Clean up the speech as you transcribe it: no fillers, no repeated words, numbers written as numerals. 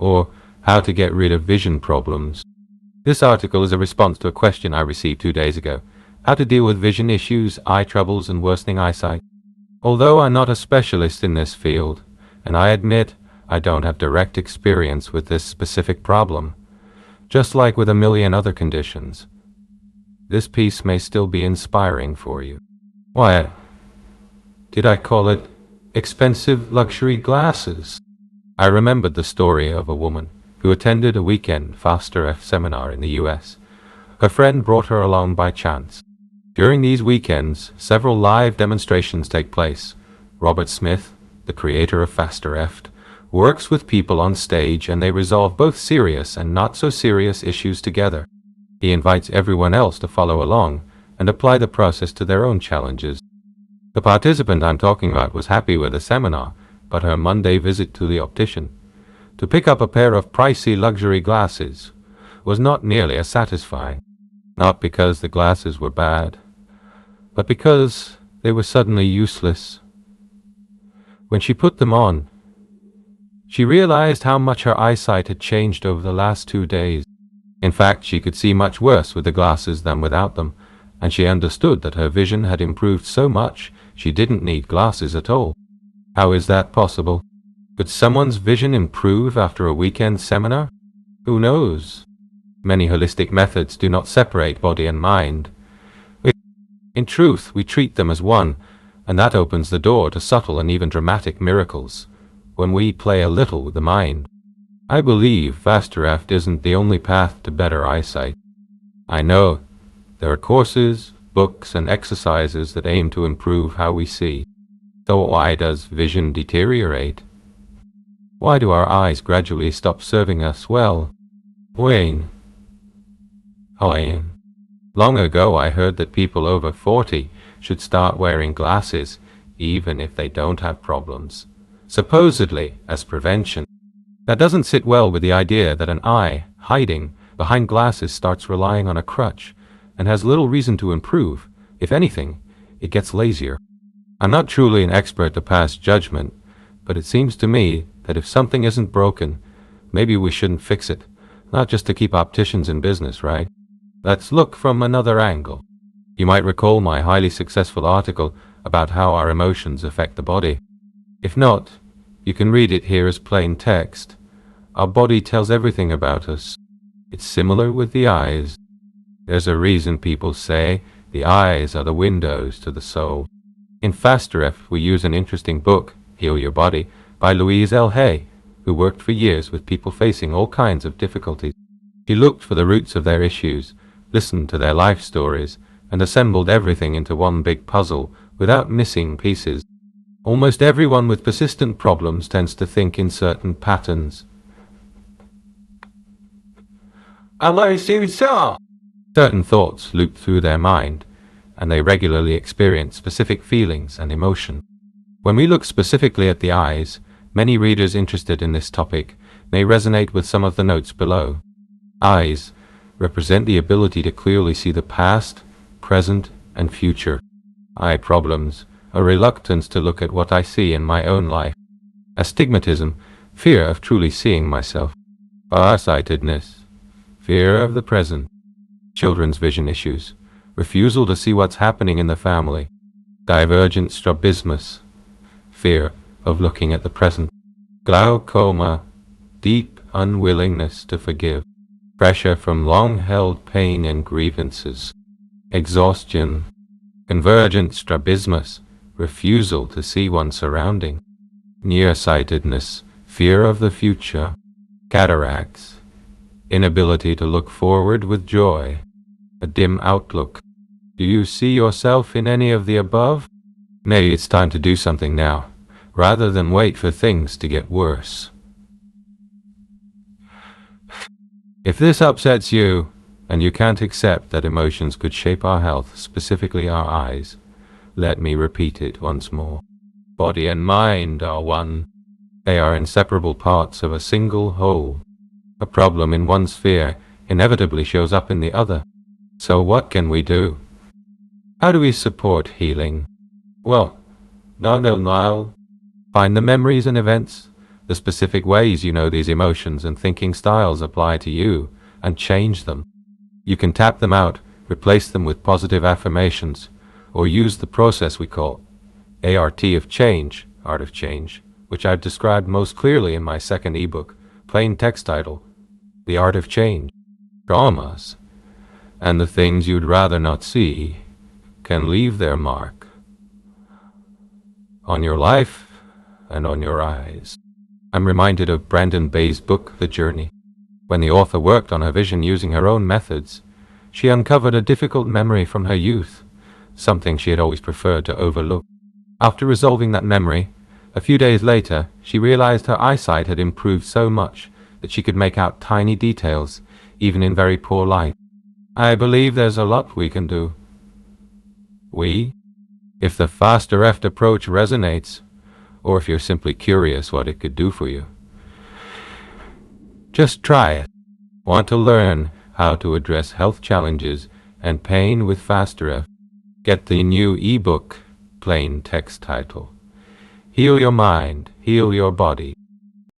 or how to get rid of vision problems. This article is a response to a question I received 2 days ago: how to deal with vision issues, eye troubles, and worsening eyesight. Although I'm not a specialist in this field, and I admit I don't have direct experience with this specific problem, just like with a million other conditions, this piece may still be inspiring for you. Why did I call it expensive luxury glasses? I remembered the story of a woman who attended a weekend Faster F seminar in the US. Her friend brought her along by chance. During these weekends, several live demonstrations take place. Robert Smith, the creator of Faster F, works with people on stage, and they resolve both serious and not so serious issues together. He invites everyone else to follow along and apply the process to their own challenges. The participant I'm talking about was happy with the seminar, but her Monday visit to the optician to pick up a pair of pricey luxury glasses was not nearly as satisfying. Not because the glasses were bad, but because they were suddenly useless. When she put them on, she realized how much her eyesight had changed over the last 2 days. In fact, she could see much worse with the glasses than without them, and she understood that her vision had improved so much she didn't need glasses at all. How is that possible? Could someone's vision improve after a weekend seminar? Who knows? Many holistic methods do not separate body and mind. In truth, we treat them as one, and that opens the door to subtle and even dramatic miracles when we play a little with the mind. I believe Faster F isn't the only path to better eyesight. I know there are courses, books, and exercises that aim to improve how we see. So why does vision deteriorate? Why do our eyes gradually stop serving us well? Wayne. Long ago I heard that people over 40 should start wearing glasses even if they don't have problems, supposedly as prevention. That doesn't sit well with the idea that an eye hiding behind glasses starts relying on a crutch and has little reason to improve. If anything, it gets lazier. I'm not truly an expert to pass judgment, but it seems to me that if something isn't broken, maybe we shouldn't fix it, not just to keep opticians in business, right? Let's look from another angle. You might recall my highly successful article about how our emotions affect the body. If not, you can read it here as plain text. Our body tells everything about us. It's similar with the eyes. There's a reason people say the eyes are the windows to the soul. In Faster F, we use an interesting book, Heal Your Body, by Louise L. Hay, who worked for years with people facing all kinds of difficulties. She looked for the roots of their issues, listened to their life stories, and assembled everything into one big puzzle without missing pieces. Almost everyone with persistent problems tends to think in certain patterns. Certain thoughts loop through their mind, and they regularly experience specific feelings and emotion. When we look specifically at the eyes, many readers interested in this topic may resonate with some of the notes below. Eyes represent the ability to clearly see the past, present, and future. Eye problems, a reluctance to look at what I see in my own life. Astigmatism, fear of truly seeing myself. Farsightedness, fear of the present. Children's vision issues, refusal to see what's happening in the family. Divergent strabismus, fear of looking at the present. Glaucoma, deep unwillingness to forgive. Pressure from long-held pain and grievances. Exhaustion. Convergent strabismus, refusal to see one's surrounding. Nearsightedness, fear of the future. Cataracts, inability to look forward with joy. A dim outlook. Do you see yourself in any of the above? Maybe it's time to do something now, rather than wait for things to get worse. If this upsets you, and you can't accept that emotions could shape our health, specifically our eyes, let me repeat it once more. Body and mind are one. They are inseparable parts of a single whole. A problem in one sphere inevitably shows up in the other. So what can we do? How do we support healing? Well, find the memories and events the specific ways you know these emotions and thinking styles apply to you, and change them. You can tap them out, replace them with positive affirmations, or use the process we call ART of change, Art of Change, which I've described most clearly in my second ebook, plain text title, The Art of Change. Traumas, and the things you'd rather not see, can leave their mark on your life and on your eyes. I'm reminded of Brandon Bay's book, The Journey. When the author worked on her vision using her own methods, she uncovered a difficult memory from her youth, something she had always preferred to overlook. After resolving that memory, a few days later, she realized her eyesight had improved so much that she could make out tiny details, even in very poor light. I believe there's a lot we can do. If the faster F approach resonates, or if you're simply curious what it could do for you, just try it. Want to learn how to address health challenges and pain with faster F? Get the new ebook, plain text title, Heal Your Mind, Heal Your Body.